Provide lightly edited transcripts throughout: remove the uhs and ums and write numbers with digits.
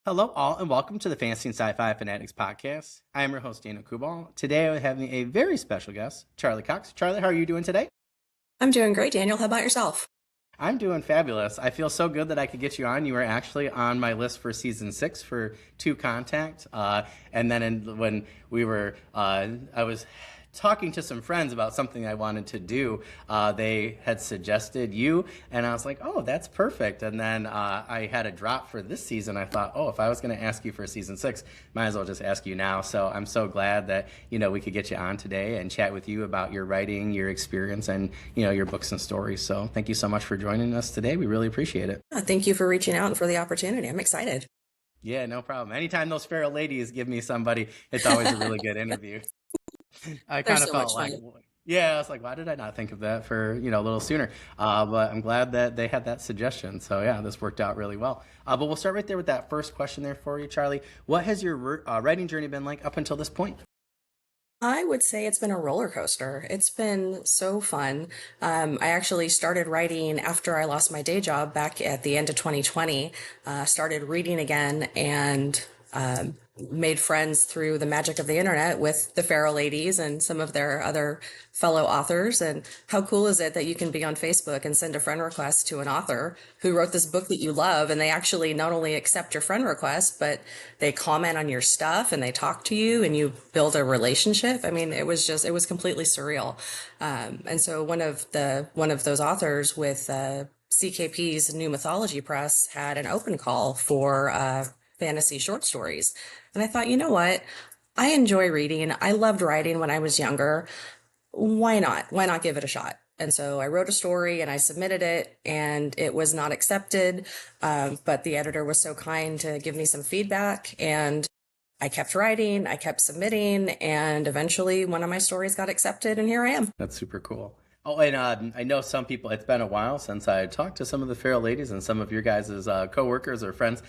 Hello, all, and welcome to the Fantasy and Sci-Fi Fanatics podcast. I am your host, Daniel Coolbaugh. Today, I have a very special guest, Charli Cox. Charli, how are you doing today? I'm doing great, Daniel. How about yourself? I'm doing fabulous. I feel so good that I could get you on. You were actually on my list for season 6 for Two Contact, and then when I was talking to some friends about something I wanted to do. They had suggested you, and I was like, oh, that's perfect. And then I had a drop for this season. I thought, oh, if I was going to ask you for season 6, might as well just ask you now. So I'm so glad that we could get you on today and chat with you about your writing, your experience, and your books and stories. So thank you so much for joining us today. We really appreciate it. Thank you for reaching out and for the opportunity. I'm excited. Yeah, no problem. Anytime those feral ladies give me somebody, it's always a really good interview. I They're kind of so felt much like, fun. yeah, I was like, why did I not think of that for, a little sooner? But I'm glad that they had that suggestion. So yeah, this worked out really well. But we'll start right there with that first question there for you, Charli. What has your writing journey been like up until this point? I would say it's been a roller coaster. It's been so fun. I actually started writing after I lost my day job back at the end of 2020. Started reading again and made friends through the magic of the internet with the Feral Ladies and some of their other fellow authors. And how cool is it that you can be on Facebook and send a friend request to an author who wrote this book that you love, and they actually not only accept your friend request, but they comment on your stuff and they talk to you and you build a relationship. I mean, it was completely surreal. And so one of those authors with CKP's New Mythology Press had an open call for fantasy short stories. And I thought, you know what? I enjoy reading. I loved writing when I was younger. Why not? Why not give it a shot? And so I wrote a story and I submitted it, and it was not accepted. But the editor was so kind to give me some feedback, and I kept writing, I kept submitting, and eventually one of my stories got accepted, and here I am. That's super cool. Oh, and I know some people, it's been a while since I talked to some of the feral ladies and some of your guys' co-workers or friends.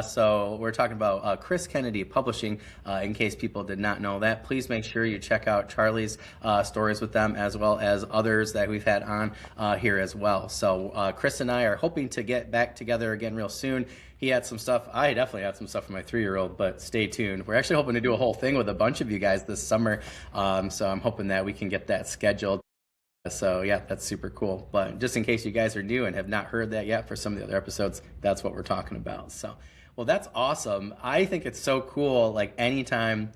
So we're talking about Chris Kennedy Publishing. In case people did not know that, please make sure you check out Charli's stories with them, as well as others that we've had on here as well. So Chris and I are hoping to get back together again real soon. He had some stuff. I definitely had some stuff for my 3-year-old, but stay tuned. We're actually hoping to do a whole thing with a bunch of you guys this summer. So I'm hoping that we can get that scheduled. So yeah, that's super cool. But just in case you guys are new and have not heard that yet for some of the other episodes, that's what we're talking about. So, well, that's awesome. I think it's so cool. Like anytime,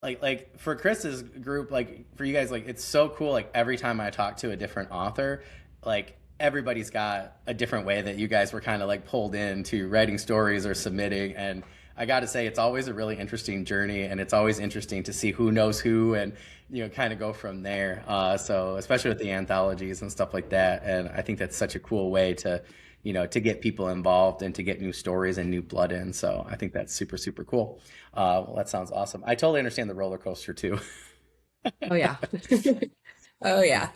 like for Chris's group, like for you guys, like it's so cool. Like every time I talk to a different author, like everybody's got a different way that you guys were kind of like pulled into writing stories or submitting. And I got to say, it's always a really interesting journey, and it's always interesting to see who knows who, and kind of go from there. So especially with the anthologies and stuff like that, and I think that's such a cool way to, to get people involved and to get new stories and new blood in. So I think that's super super cool. Well, that sounds awesome. I totally understand the roller coaster too. Oh, yeah. Oh, yeah.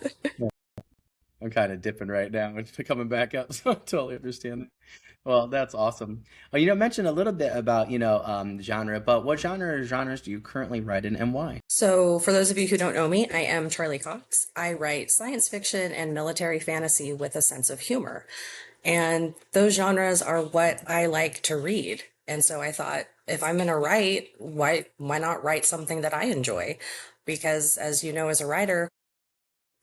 I'm kind of dipping right now and coming back up, so I totally understand that. Well, that's awesome. Mention a little bit about genre, but what genres do you currently write in, and why? So, for those of you who don't know me, I am Charli Cox. I write science fiction and military fantasy with a sense of humor. And those genres are what I like to read. And so I thought, if I'm going to write, why not write something that I enjoy? Because as you know, as a writer,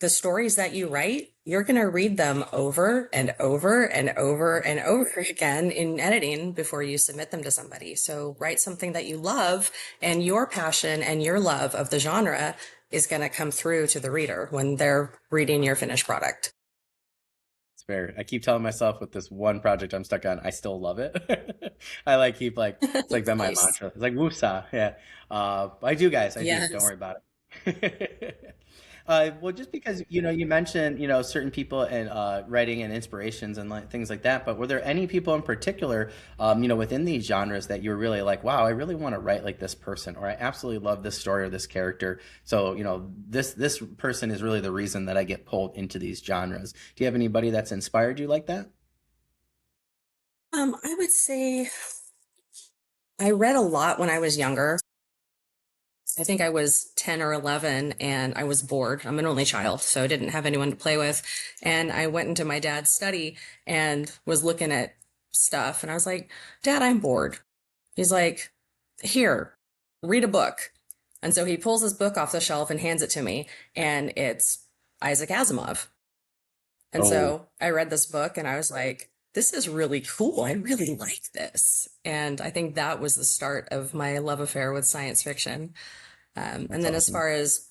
the stories that you write, you're going to read them over and over and over and over again in editing before you submit them to somebody. So write something that you love, and your passion and your love of the genre is going to come through to the reader when they're reading your finished product. It's fair. I keep telling myself with this one project I'm stuck on, I still love it. I like keep like it's like been my Nice. mantra. It's like woosah, yeah. I do, guys. I do. Don't Yes. worry about it. Well, just because you mentioned certain people and writing and inspirations and like things like that, but were there any people in particular, within these genres that you were really like, wow, I really want to write like this person, or I absolutely love this story or this character. So this person is really the reason that I get pulled into these genres. Do you have anybody that's inspired you like that? I would say I read a lot when I was younger. I think I was 10 or 11 and I was bored. I'm an only child, so I didn't have anyone to play with. And I went into my dad's study and was looking at stuff. And I was like, Dad, I'm bored. He's like, here, read a book. And so he pulls his book off the shelf and hands it to me, and it's Isaac Asimov. And Oh, so I read this book and I was like, this is really cool. I really like this. And I think that was the start of my love affair with science fiction. And that's then as awesome. far as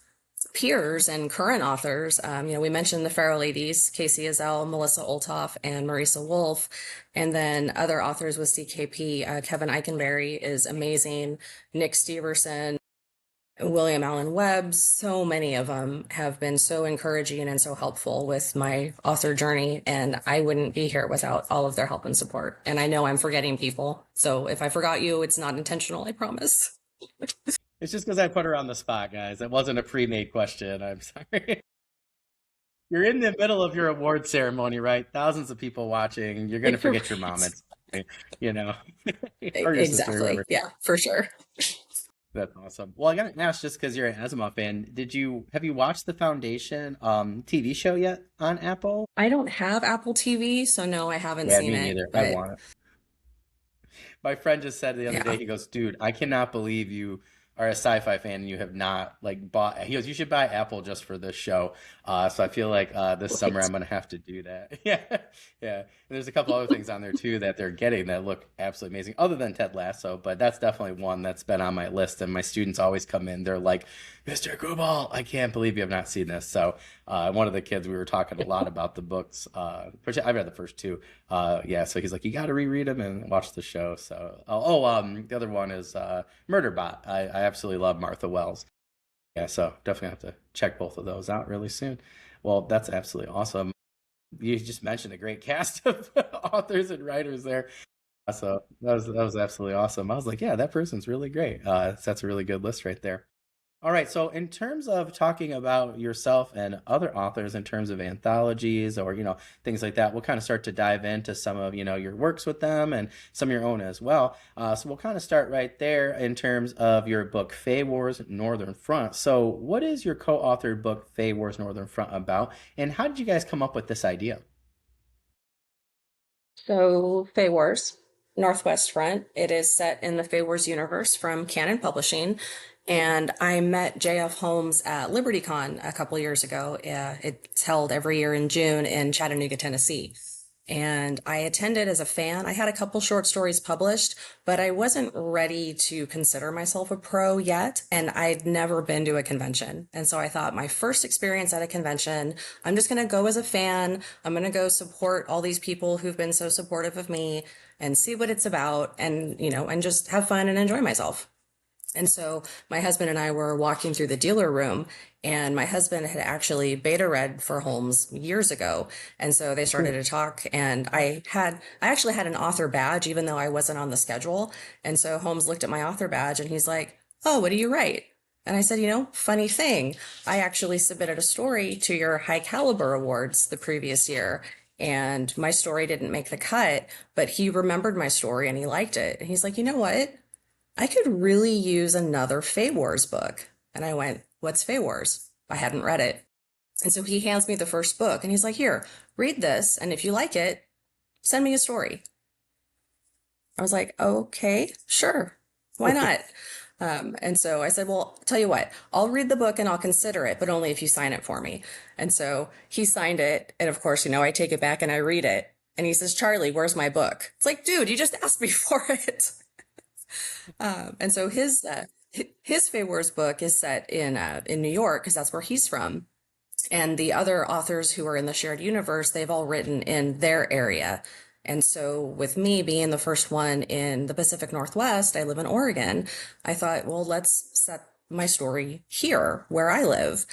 peers and current authors, we mentioned the Pharaoh Ladies, Casey Azell, Melissa Olthoff, and Marisa Wolf. And then other authors with CKP, Kevin Eikenberry is amazing, Nick Steverson, William Allen Webb. So many of them have been so encouraging and so helpful with my author journey. And I wouldn't be here without all of their help and support. And I know I'm forgetting people. So if I forgot you, it's not intentional, I promise. It's just because I put her on the spot, guys. It wasn't a pre-made question. I'm sorry. You're in the middle of your award ceremony, right? Thousands of people watching. You're gonna forget your mom. Right. It's, you know, or your sister, Exactly. whoever. Yeah, for sure. That's awesome. Well, I got to ask, just because you're an Asimov fan, have you watched the Foundation TV show yet on Apple? I don't have Apple TV, so no, I haven't Yeah, seen me it. neither. I But want it. My friend just said the other day, yeah, he goes, dude, I cannot believe you are a sci-fi fan and you have not like bought. He goes, you should buy Apple just for this show. So I feel like this summer right. I'm gonna have to do that. Yeah, yeah. And there's a couple other things on there too that they're getting that look absolutely amazing, other than Ted Lasso. But that's definitely one that's been on my list. And my students always come in, they're like, Mr. Coolbaugh, I can't believe you have not seen this. So one of the kids, we were talking a lot about the books. I've read the first two. Yeah, so he's like, you got to reread them and watch the show. So, the other one is Murderbot. I absolutely love Martha Wells. Yeah, so definitely have to check both of those out really soon. Well, that's absolutely awesome. You just mentioned a great cast of authors and writers there. So that was absolutely awesome. I was like, yeah, that person's really great. That's a really good list right there. All right, so in terms of talking about yourself and other authors in terms of anthologies or, things like that, we'll kind of start to dive into some of, your works with them and some of your own as well. So we'll kind of start right there in terms of your book, Fae Wars Northern Front. So what is your co-authored book, Fae Wars Northern Front, about? And how did you guys come up with this idea? So, Fae Wars, Northwest Front. It is set in the Fae Wars universe from Canon Publishing. And I met J.F. Holmes at LibertyCon a couple years ago. It's held every year in June in Chattanooga, Tennessee. And I attended as a fan. I had a couple short stories published, but I wasn't ready to consider myself a pro yet. And I'd never been to a convention. And so I thought my first experience at a convention, I'm just going to go as a fan. I'm going to go support all these people who've been so supportive of me and see what it's about and, and just have fun and enjoy myself. And so my husband and I were walking through the dealer room, and my husband had actually beta read for Holmes years ago. And so they started Cool. to talk, and I actually had an author badge, even though I wasn't on the schedule. And so Holmes looked at my author badge and he's like, "Oh, what do you write?" And I said, funny thing, I actually submitted a story to your high caliber awards the previous year. And my story didn't make the cut, but he remembered my story and he liked it. And he's like, you know what? I could really use another Fae Wars book. And I went, what's Fae Wars? I hadn't read it. And so he hands me the first book and he's like, here, read this. And if you like it, send me a story. I was like, okay, sure. Why not? And so I said, well, tell you what, I'll read the book and I'll consider it, but only if you sign it for me. And so he signed it. And of course, I take it back and I read it. And he says, Charli, where's my book? It's like, dude, you just asked me for it. And so his Fae Wars book is set in New York because that's where he's from. And the other authors who are in the shared universe, they've all written in their area. And so with me being the first one in the Pacific Northwest, I live in Oregon. I thought, well, let's set my story here where I live.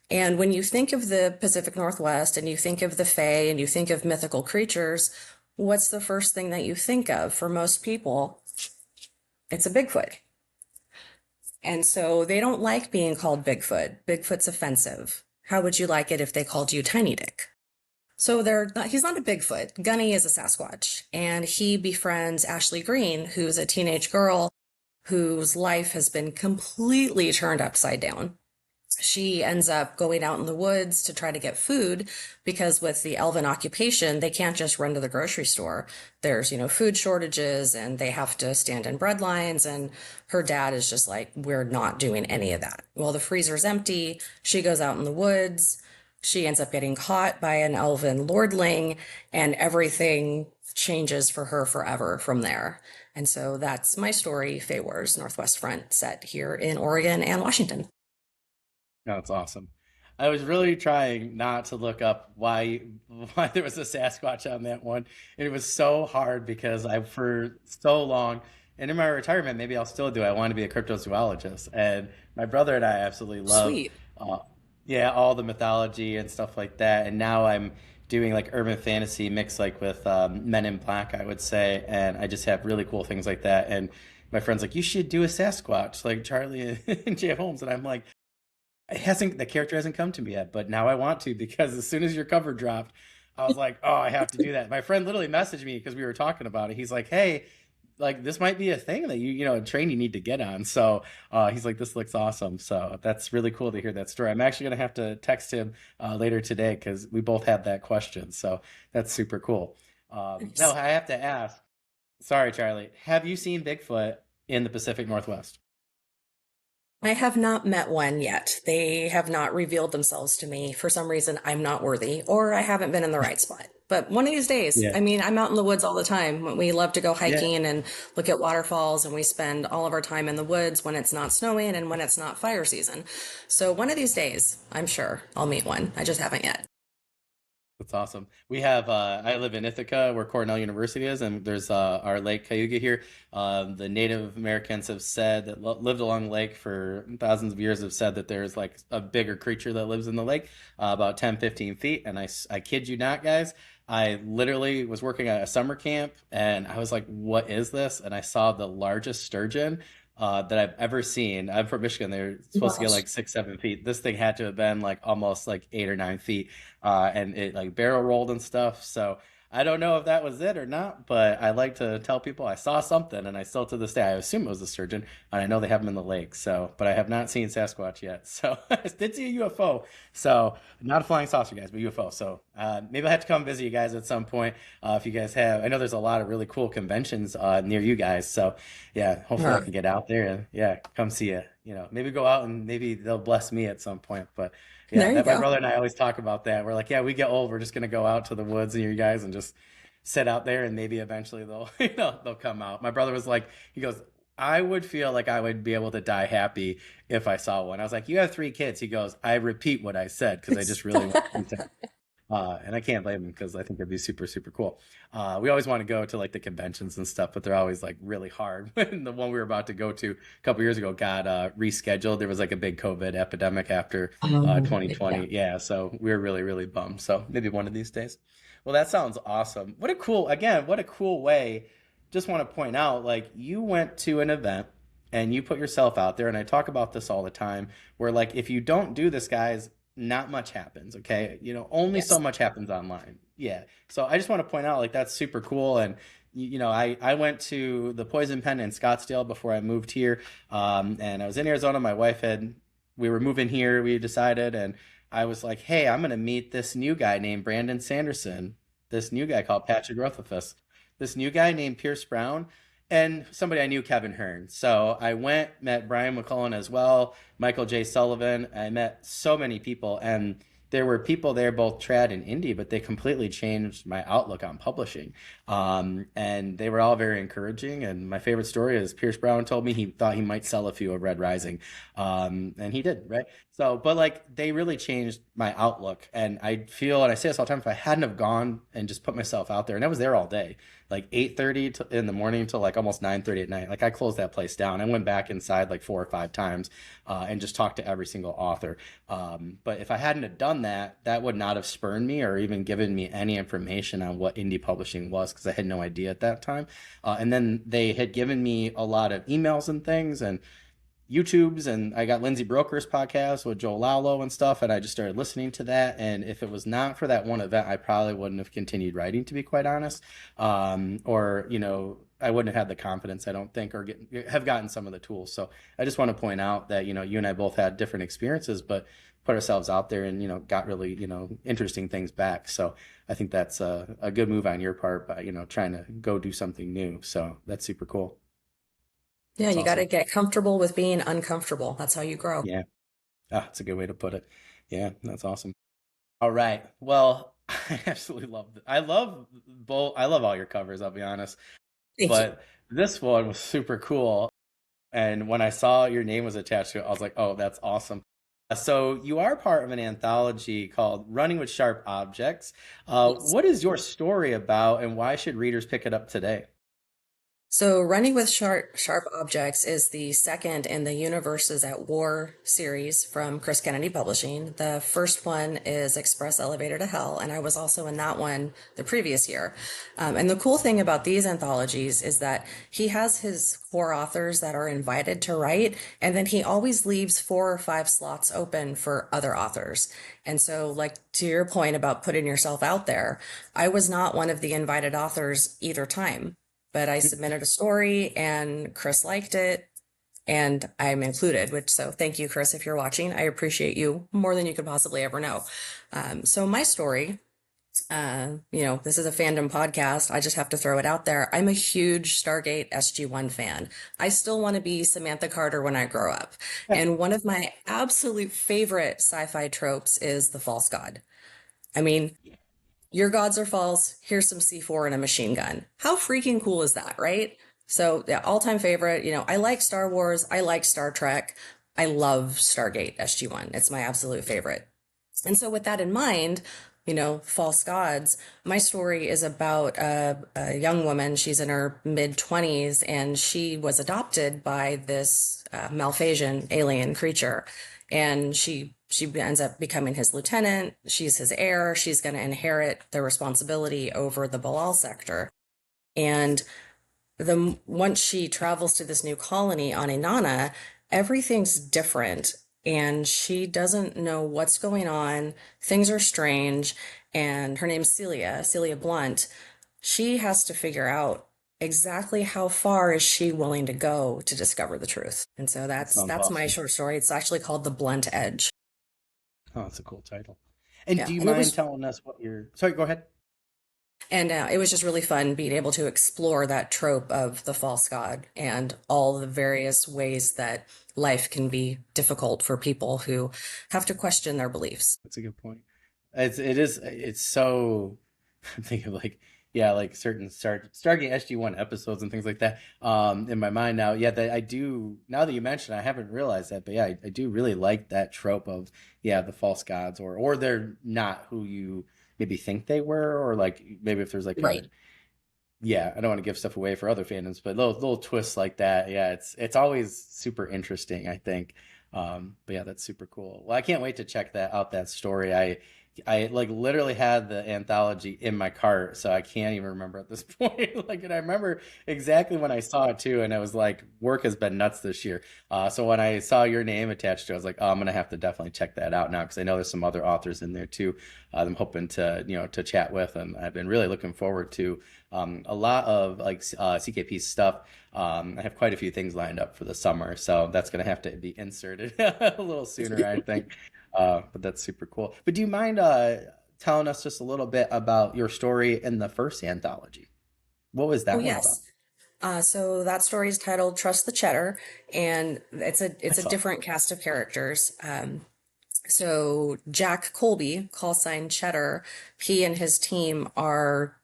And when you think of the Pacific Northwest and you think of the Fae and you think of mythical creatures, what's the first thing that you think of for most people? It's a Bigfoot. And so they don't like being called Bigfoot. Bigfoot's offensive. How would you like it if they called you Tiny Dick? So he's not a Bigfoot. Gunny is a Sasquatch. And he befriends Ashley Green, who's a teenage girl whose life has been completely turned upside down. She ends up going out in the woods to try to get food because with the elven occupation, they can't just run to the grocery store. There's, food shortages and they have to stand in bread lines. And her dad is just like, we're not doing any of that. Well, the freezer's empty. She goes out in the woods. She ends up getting caught by an elven lordling, and everything changes for her forever from there. And so that's my story, Fae Wars Northwest Front, set here in Oregon and Washington. That's awesome. I was really trying not to look up why there was a Sasquatch on that one. And it was so hard because I for so long, and in my retirement, maybe I'll still do. I want to be a cryptozoologist, and my brother and I absolutely love, Sweet. uh, yeah, all the mythology and stuff like that. And now I'm doing like urban fantasy mixed like with Men in Black, I would say, and I just have really cool things like that. And my friend's like, you should do a Sasquatch like Charlie and J. Holmes, and I'm like. The character hasn't come to me yet, but now I want to because as soon as your cover dropped, I was like, oh, I have to do that. My friend literally messaged me because we were talking about it. He's like, hey, like this might be a thing that a train you need to get on. So he's like, this looks awesome. So that's really cool to hear that story. I'm actually gonna have to text him later today because we both had that question. So that's super cool. Now I have to ask. Sorry, Charlie. Have you seen Bigfoot in the Pacific Northwest? I have not met one yet. They have not revealed themselves to me. For some reason, I'm not worthy, or I haven't been in the right spot. But one of these days, Yeah. I mean, I'm out in the woods all the time. We love to go Yeah. hiking and look at waterfalls, and we spend all of our time in the woods when it's not snowing and when it's not fire season. So one of these days, I'm sure I'll meet one. I just haven't yet. That's awesome. We have, I live in Ithaca where Cornell University is, and there's our Lake Cayuga here. The Native Americans have said that lived along the lake for thousands of years have said that there's like a bigger creature that lives in the lake, about 10, 15 feet. And I kid you not, guys, I literally was working at a summer camp and I was like, what is this? And I saw the largest sturgeon that I've ever seen. I'm from Michigan. They're supposed to get Gosh. like 6, 7 feet. This thing had to have been like almost like 8 or 9 feet, and it like barrel rolled and stuff. So I don't know if that was it or not, but I like to tell people I saw something, and I still to this day I assume it was a sturgeon, and I know they have them in the lake. So, but I have not seen Sasquatch yet. So I did see a UFO. So not a flying saucer, guys, but UFO. So maybe I'll have to come visit you guys at some point if you guys have. I know there's a lot of really cool conventions near you guys. So yeah, hopefully I Huh. can get out there and yeah, come see you. Maybe go out and maybe they'll bless me at some point. But yeah, There you that my go. brother and I always talk about that. We're like, yeah, we get old, we're just gonna go out to the woods and you guys and just sit out there and maybe eventually they'll they'll come out. My brother was like, he goes, I would feel like I would be able to die happy if I saw one. I was like, you have 3 kids. He goes, I repeat what I said because I just really want you to. And I can't blame them because I think it'd be super, super cool. We always want to go to like the conventions and stuff, but they're always like really hard. When the one we were about to go to a couple years ago got rescheduled, there was like a big COVID epidemic after Yeah. 2020. Yeah, so we were really, really bummed. So maybe one of these days. Well, that sounds awesome. What a cool way. Just want to point out, like you went to an event and you put yourself out there, and I talk about this all the time, where like if you don't do this, guys, not much happens, okay? Only so Yes. much happens online. Yeah. So I just want to point out like that's super cool. And I went to the Poison Pen in Scottsdale before I moved here. And I was in Arizona. We were moving here, we decided, and I was like, hey, I'm gonna meet this new guy named Brandon Sanderson, this new guy called Patrick Rothfuss, this new guy named Pierce Brown, and somebody I knew, Kevin Hearn. So I went, met Brian McCullen as well, Michael J. Sullivan. I met so many people, and there were people there, both trad and indie, but they completely changed my outlook on publishing. And they were all very encouraging. And my favorite story is Pierce Brown told me he thought he might sell a few of Red Rising. And he did, right? So, but like they really changed my outlook. And I feel, and I say this all the time, if I hadn't have gone and just put myself out there, and I was there all day, like 8:30 in the morning till like almost 9:30 at night. Like I closed that place down. I went back inside like 4 or 5 times and just talked to every single author. But if I hadn't have done that, that would not have spurned me or even given me any information on what indie publishing was because I had no idea at that time. And then they had given me a lot of emails and things and YouTubes, and I got Lindsay Broker's podcast with Joe Lalo and stuff, and I just started listening to that. And if it was not for that one event, I probably wouldn't have continued writing, to be quite honest. Or I wouldn't have had the confidence, I don't think, or have gotten some of the tools. So I just want to point out that, you and I both had different experiences, but put ourselves out there and, got really, interesting things back. So I think that's a good move on your part by, trying to go do something new. So that's super cool. Yeah, That's you got to awesome. get comfortable with being uncomfortable. That's how you grow. Yeah. Ah, that's a good way to put it. Yeah, that's awesome. All right. Well, I absolutely love it. I love both. I love all your covers, I'll be honest. Thank you. But this one was super cool. And when I saw your name was attached to it, I was like, oh, that's awesome. So you are part of an anthology called Running with Sharp Objects. Yes. What is your story about, and why should readers pick it up today? So, Running with Sharp Objects is the second in the Universes at War series from Chris Kennedy Publishing. The first one is Express Elevator to Hell, and I was also in that one the previous year. And the cool thing about these anthologies is that he has his core authors that are invited to write, and then he always leaves 4 or 5 slots open for other authors. And so, like to your point about putting yourself out there, I was not one of the invited authors either time, but I submitted a story and Chris liked it and I'm included, which so thank you, Chris, if you're watching. I appreciate you more than you could possibly ever know. So my story, this is a fandom podcast. I just have to throw it out there. I'm a huge Stargate SG-1 fan. I still want to be Samantha Carter when I grow up. And one of my absolute favorite sci-fi tropes is the false god. I mean, your gods are false. Here's some C4 and a machine gun. How freaking cool is that, right? So, yeah, all-time favorite. I like Star Wars. I like Star Trek. I love Stargate SG-1. It's my absolute favorite. And so, with that in mind, false gods, my story is about a young woman. She's in her mid 20s and she was adopted by this Malphasian alien creature. And she ends up becoming his lieutenant. She's his heir. She's going to inherit the responsibility over the Balal sector. And once she travels to this new colony on Inanna, everything's different and she doesn't know what's going on. Things are strange, and her name's Celia Blunt. She has to figure out exactly how far is she willing to go to discover the truth. And so That sounds that's my awesome. short story. It's actually called The Blunt Edge. Oh, that's a cool title. And Yeah, do you and it mind was telling us what your... Sorry, go ahead. And it was just really fun being able to explore that trope of the false god and all the various ways that life can be difficult for people who have to question their beliefs. That's a good point. It's so I'm thinking like, yeah, like certain Stargate SG-1 episodes and things like that in my mind now. Yeah, that I do, now that you mention it, I haven't realized that, but yeah, I do really like that trope of, yeah, the false gods, or they're not who you maybe think they were, or like maybe if there's like a, Right. yeah, I don't want to give stuff away for other fandoms, but little twists like that, yeah, it's always super interesting, I think. But yeah, that's super cool. Well, I can't wait to check that story. I like literally had the anthology in my cart, so I can't even remember at this point. Like, and I remember exactly when I saw it too, and I was like, work has been nuts this year. So when I saw your name attached to it, I was like, oh, I'm gonna have to definitely check that out now because I know there's some other authors in there too. I'm hoping to to chat with, and I've been really looking forward to a lot of like CKP stuff. I have quite a few things lined up for the summer, so that's gonna have to be inserted a little sooner, I think. But that's super cool. But do you mind telling us just a little bit about your story in the first anthology? What was Oh, that one about? yes. So that story is titled Trust the Cheddar, and it's a That's awesome. different cast of characters. So Jack Colby, call sign Cheddar, he and his team are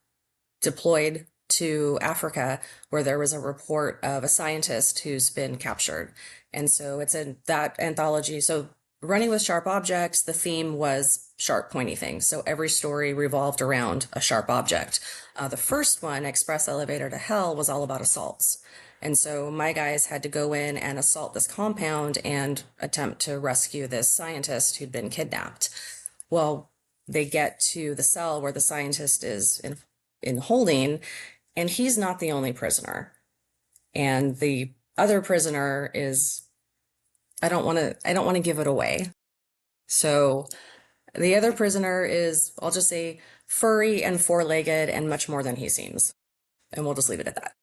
deployed to Africa where there was a report of a scientist who's been captured. And so it's in that anthology. So Running with Sharp Objects, the theme was sharp, pointy things. So every story revolved around a sharp object. The first one, Express Elevator to Hell, was all about assaults. And so my guys had to go in and assault this compound and attempt to rescue this scientist who'd been kidnapped. Well, they get to the cell where the scientist is in holding, and he's not the only prisoner. And the other prisoner is, I don't want to give it away. So the other prisoner is, I'll just say, furry and four-legged and much more than he seems. And we'll just leave it at that.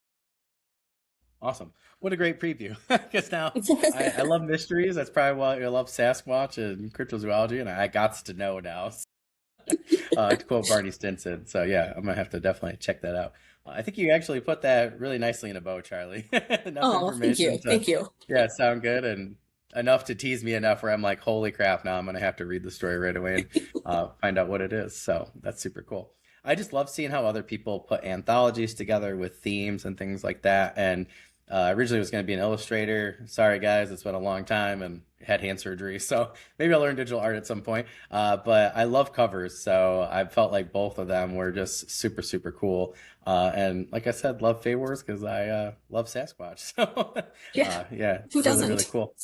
Awesome. What a great preview. Because now I love mysteries. That's probably why I love Sasquatch and cryptozoology, and I got to know now. To quote Barney Stinson. So yeah, I'm gonna have to definitely check that out. I think you actually put that really nicely in a bow, Charlie. Enough Oh, thank information you. to, Thank you. yeah, sound good, and enough to tease me enough where I'm like, holy crap, now I'm gonna have to read the story right away and find out what it is. So that's super cool. I just love seeing how other people put anthologies together with themes and things like that. And originally was going to be an illustrator. Sorry, guys, it's been a long time and had hand surgery. So maybe I'll learn digital art at some point. But I love covers. So I felt like both of them were just super, super cool. And like I said, love Fey Wars because I love Sasquatch. So Yeah. yeah, Who really, really doesn't? cool.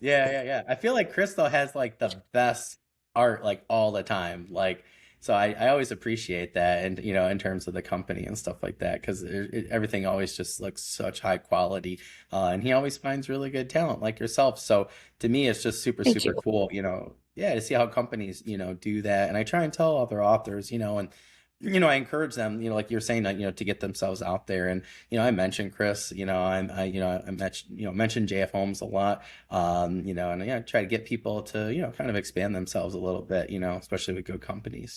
Yeah, yeah, yeah. I feel like Crystal has like the best art like all the time. Like, so I always appreciate that, and in terms of the company and stuff like that, because everything always just looks such high quality, and he always finds really good talent like yourself. So to me, it's just super Thank super you. cool, yeah, to see how companies do that, and I try and tell other authors, and I encourage them, like you're saying, to get themselves out there, and I mentioned Chris, I mentioned mentioned JF Holmes a lot, and yeah, try to get people to kind of expand themselves a little bit, especially with good companies.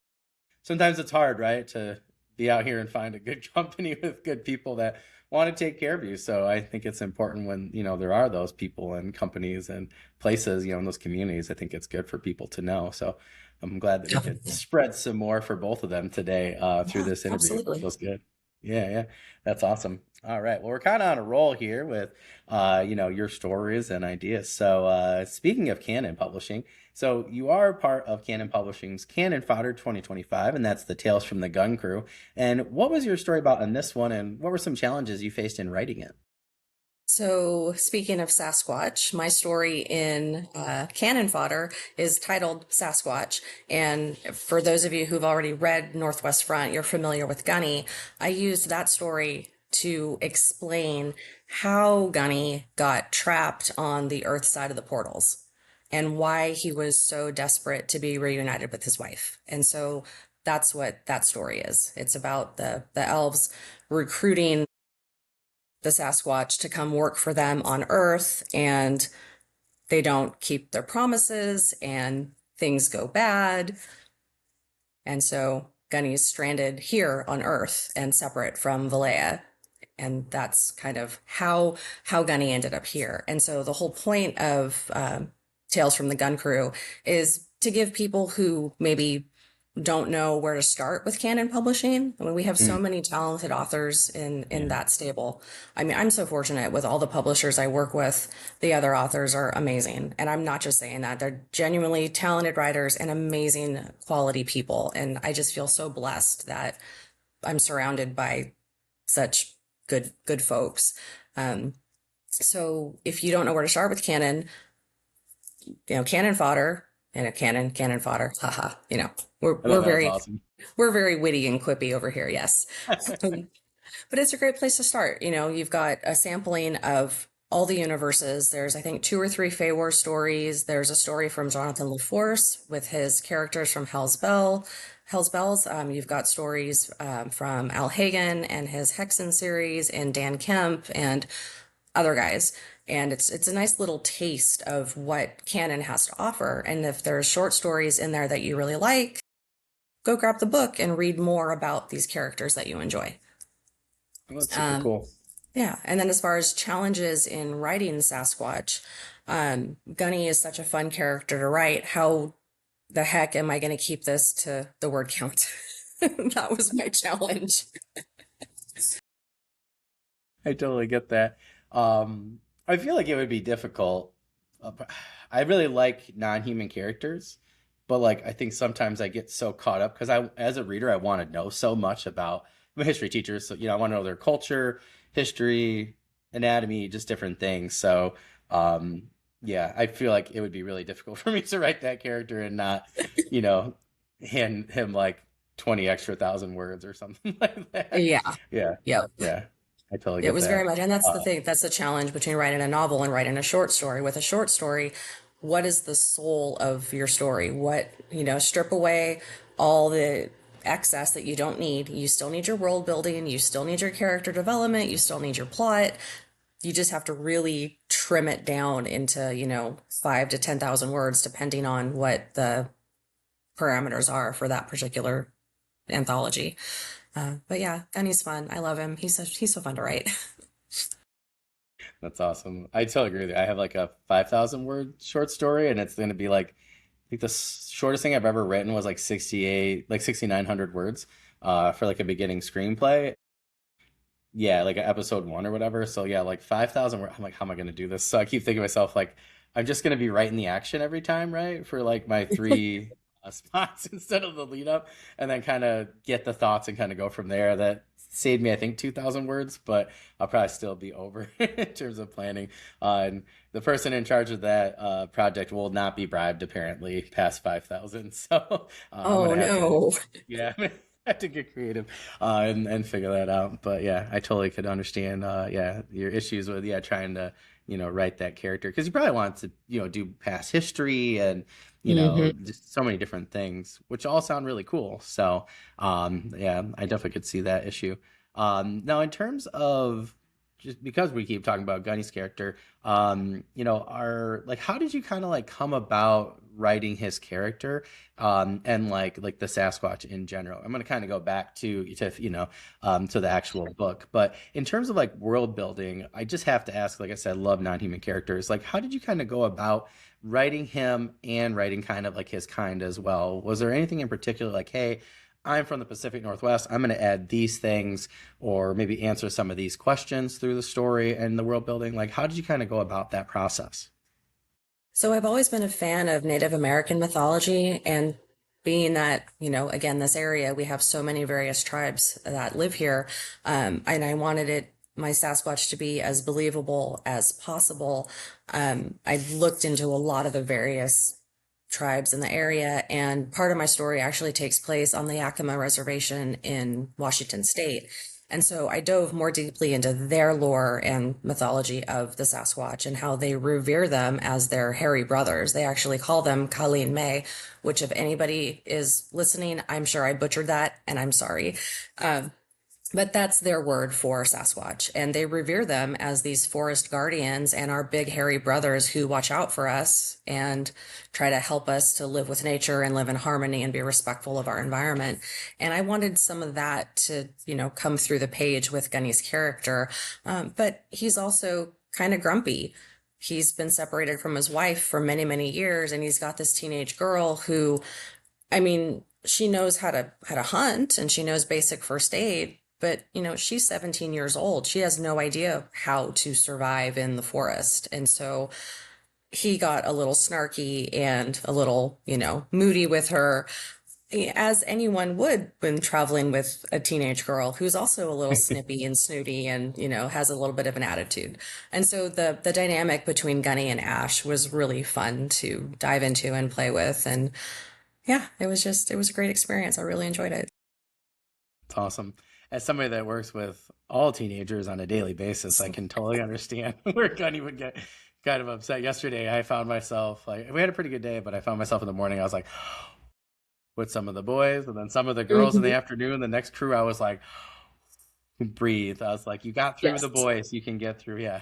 Sometimes it's hard, right, to be out here and find a good company with good people that want to take care of you. So I think it's important when, there are those people and companies and places, in those communities. I think it's good for people to know. So I'm glad that we could Definitely. spread some more for both of them today through Yeah, this interview. absolutely. Feels good. Yeah, yeah. That's awesome. All right. Well, we're kind of on a roll here with, your stories and ideas. So speaking of canon publishing, so you are part of Canon Publishing's Cannon Fodder 2025, and that's the Tales from the Gun Crew. And what was your story about in this one, and what were some challenges you faced in writing it? So, speaking of Sasquatch, my story in Cannon Fodder is titled Sasquatch. And for those of you who've already read Northwest Front, you're familiar with Gunny. I used that story to explain how Gunny got trapped on the Earth side of the portals and why he was so desperate to be reunited with his wife. And so that's what that story is. It's about the elves recruiting the Sasquatch to come work for them on Earth, and they don't keep their promises, and things go bad. And so Gunny's stranded here on Earth and separate from Valea. And that's kind of how Gunny ended up here. And so the whole point of Tales from the Gun Crew is to give people who maybe don't know where to start with canon publishing. I mean, we have so Mm, many talented authors in yeah. that stable. I mean, I'm so fortunate with all the publishers I work with. The other authors are amazing, and I'm not just saying that. They're genuinely talented writers and amazing quality people, and I just feel so blessed that I'm surrounded by such good folks. Um, so if you don't know where to start with canon, cannon fodder and a cannon fodder. Haha. We're I thought we're that was very awesome. we're very witty and quippy over here. Yes. Um, but it's a great place to start. You've got a sampling of all the universes. There's, I think, two or three Fey War stories. There's a story from Jonathan LaForce with his characters from Hell's Bells. You've got stories from Al Hagen and his Hexen series, and Dan Kemp and other guys. And it's a nice little taste of what canon has to offer. And if there's short stories in there that you really like, go grab the book and read more about these characters that you enjoy. Well, that's super Um, cool. yeah. And then as far as challenges in writing Sasquatch, Gunny is such a fun character to write. How the heck am I going to keep this to the word count? That was my challenge. I totally get that. I feel like it would be difficult. I really like non-human characters, but like I think sometimes I get so caught up because as a reader, I want to know so much about. I'm a history teacher, so I want to know their culture, history, anatomy, just different things. So, um, yeah, I feel like it would be really difficult for me to write that character and not, you know, hand him like 20 extra thousand words or something like that. Yeah. Yeah, Yep. yeah, I totally It get was very that. much, and that's the Uh, thing. That's the challenge between writing a novel and writing a short story. With a short story, what is the soul of your story? Strip away all the excess that you don't need. You still need your world building, you still need your character development, you still need your plot. you just have to really trim it down into, 5 to 10,000 words, depending on what the parameters are for that particular anthology. But yeah, Gunny's fun. I love him. He's so fun to write. That's awesome. I totally agree with you. I have like a 5,000 word short story, and it's going to be like, I think the shortest thing I've ever written was like 68, like 6,900 words for like a beginning screenplay. Yeah, like episode one or whatever. So yeah, like 5,000. I'm like, how am I going to do this? So I keep thinking to myself, like, I'm just going to be writing the action every time, right? For like my three spots instead of the lead up, and then kind of get the thoughts and kind of go from there. That saved me, I think, 2,000 words, but I'll probably still be over in terms of planning. And the person in charge of that project will not be bribed, apparently, past 5,000. So I'm going Oh to have to, no. yeah. Have to get creative and figure that out. But yeah, I totally could understand yeah, your issues with yeah trying to write that character because you probably want to do past history and Hmm. just so many different things, which all sound really cool. So yeah, I definitely could see that issue. Now in terms of just because we keep talking about Gunny's character, are like how did you kind of like come about writing his character and like the Sasquatch in general? I'm going to kind of go back to the actual book, but in terms of like world building, I just have to ask, like I said, love non-human characters. Like, how did you kind of go about writing him and writing kind of like his kind as well? Was there anything in particular, like, hey, I'm from the Pacific Northwest, I'm going to add these things, or maybe answer some of these questions through the story and the world building? Like, how did you kind of go about that process? So I've always been a fan of Native American mythology, and being that, again, this area, we have so many various tribes that live here. And I wanted my Sasquatch to be as believable as possible. I looked into a lot of the various tribes in the area, and part of my story actually takes place on the Yakima Reservation in Washington State. And so I dove more deeply into their lore and mythology of the Sasquatch and how they revere them as their hairy brothers. They actually call them Colleen May, which, if anybody is listening, I'm sure I butchered that and I'm sorry. Um, but that's their word for Sasquatch. And they revere them as these forest guardians and our big hairy brothers who watch out for us and try to help us to live with nature and live in harmony and be respectful of our environment. And I wanted some of that to, come through the page with Gunny's character. But he's also kind of grumpy. He's been separated from his wife for many, many years, and he's got this teenage girl who, I mean, she knows how to hunt and she knows basic first aid, but she's 17 years old. She has no idea how to survive in the forest. And so he got a little snarky and a little, moody with her, as anyone would when traveling with a teenage girl who's also a little snippy and snooty and, has a little bit of an attitude. And so the dynamic between Gunny and Ash was really fun to dive into and play with. And yeah, it was a great experience. I really enjoyed it. It's awesome. As somebody that works with all teenagers on a daily basis, I can totally understand where Gunny would get kind of upset. Yesterday, I found myself like we had a pretty good day, but I found myself in the morning. I was like with some of the boys, and then some of the girls in the Mhm. afternoon. The next crew, I was like, breathe. I was like, you got through the Yes. boys, you can get through. Yeah,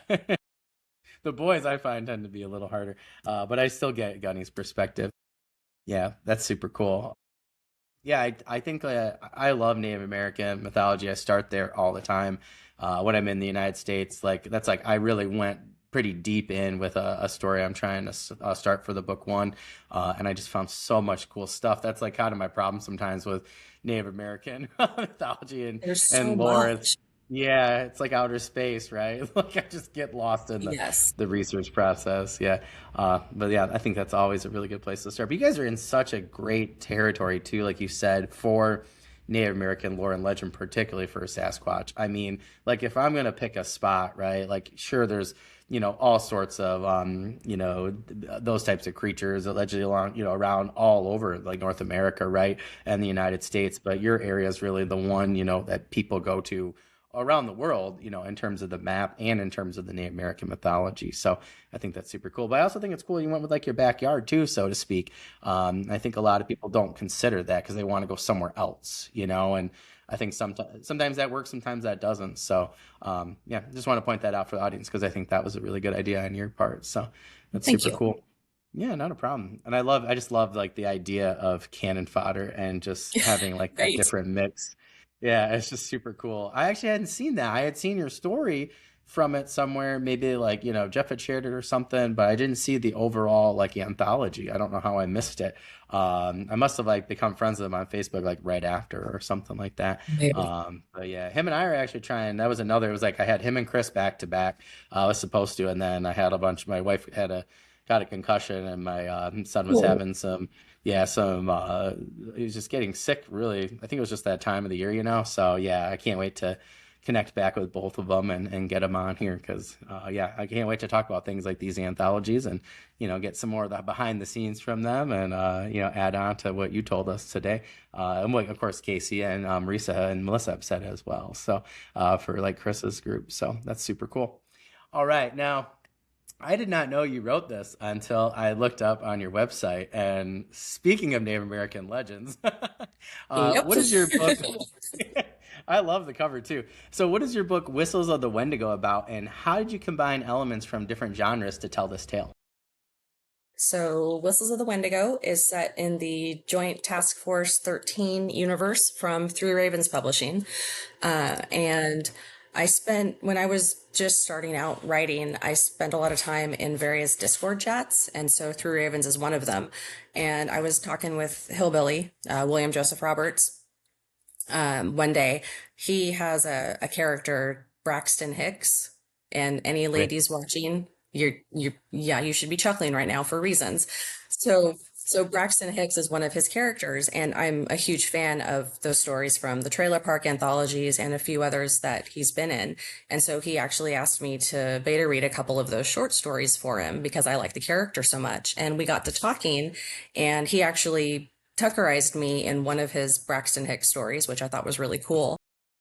the boys I find tend to be a little harder, but I still get Gunny's perspective. Yeah, that's super cool. Yeah, I think I love Native American mythology. I start there all the time when I'm in the United States. Like that's like I really went pretty deep in with a story I'm trying to start for the book one, and I just found so much cool stuff. That's like kind of my problem sometimes with Native American mythology There's so and lore. much. Yeah, it's like outer space, right? Like I just get lost in Yes. the research process. Yeah. But yeah, I think that's always a really good place to start. But you guys are in such a great territory too, like you said, for Native American lore and legend, particularly for Sasquatch. I mean, like if I'm gonna pick a spot, right? Like sure, there's all sorts of those types of creatures allegedly along around all over like North America, right, and the United States. But your area is really the one that people go to around the world, in terms of the map and in terms of the Native American mythology. So I think that's super cool. But I also think it's cool you went with like your backyard too, so to speak. I think a lot of people don't consider that because they want to go somewhere else, and I think sometimes that works, sometimes that doesn't. So yeah, just want to point that out for the audience because I think that was a really good idea on your part. So that's Thank super you. cool. Yeah, not a problem. And I just love like the idea of cannon fodder and just having like that Right. different mix. Yeah, it's just super cool. I actually hadn't seen that. I had seen your story from it somewhere, maybe like, Jeff had shared it or something, but I didn't see the overall like anthology. I don't know how I missed it. I must have like become friends with him on Facebook like right after or something like that. Maybe. But yeah, him and I are actually trying. That was another. It was like I had him and Chris back to back. I was supposed to, and then I had a bunch. My wife got a concussion, and my son was Oh, having some. He was just getting sick. Really, I think it was just that time of the year, So yeah, I can't wait to connect back with both of them and get them on here because yeah, I can't wait to talk about things like these anthologies and get some more of the behind the scenes from them and add on to what you told us today and what of course Casey and Risa and Melissa have said as well. So for like Chris's group, so that's super cool. All right, now I did not know you wrote this until I looked up on your website. And speaking of Native American legends, yep. what is your book? I love the cover too. So, what is your book, Whistles of the Wendigo, about, and how did you combine elements from different genres to tell this tale? So, Whistles of the Wendigo is set in the Joint Task Force 13 universe from Three Ravens Publishing. And when I was just starting out writing, I spent a lot of time in various Discord chats. And so, Three Ravens is one of them. And I was talking with Hillbilly, William Joseph Roberts, one day. He has a character, Braxton Hicks, and any Right. ladies watching, yeah, you should be chuckling right now for reasons. So Braxton Hicks is one of his characters, and I'm a huge fan of those stories from the Trailer Park anthologies and a few others that he's been in. And so he actually asked me to beta read a couple of those short stories for him because I like the character so much. And we got to talking, and he actually Tuckerized me in one of his Braxton Hicks stories, which I thought was really cool.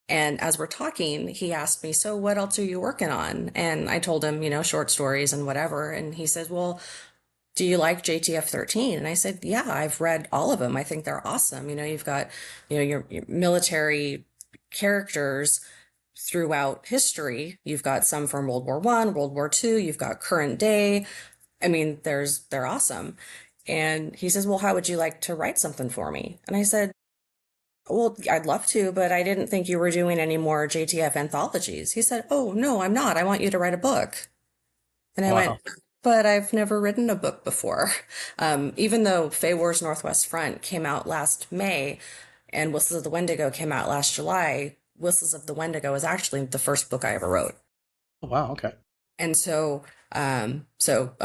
And as we're talking, he asked me, "So what else are you working on?" And I told him, short stories and whatever. And he said, "Well, do you like JTF 13?" And I said, "Yeah, I've read all of them. I think they're awesome. You've got, your military characters throughout history. You've got some from World War One, World War Two, you've got current day. I mean, they're awesome." And he says, "Well, how would you like to write something for me?" And I said, "Well, I'd love to, but I didn't think you were doing any more JTF anthologies." He said, "Oh, no, I'm not. I want you to write a book." And I went, Wow. "But I've never written a book before." Even though Fae Wars Northwest Front came out last May and Whistles of the Wendigo came out last July, Whistles of the Wendigo is actually the first book I ever wrote. Oh, wow. Okay. And so I'm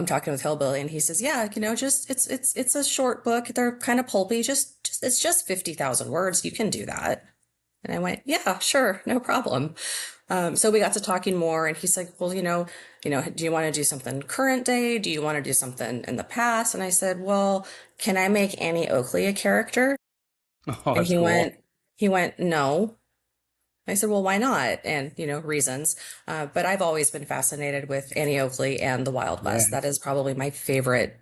talking with Hillbilly, and he says, "Yeah, just it's a short book. They're kind of pulpy. Just it's just 50,000 words. You can do that." And I went, "Yeah, sure, no problem." So we got to talking more, and he's like, "Well, do you want to do something current day? Do you want to do something in the past?" And I said, "Well, can I make Annie Oakley a character?" Oh, And that's he cool. went, he went, "No." I said, "Well, why not?" And, reasons. But I've always been fascinated with Annie Oakley and the Wild Yeah. West. That is probably my favorite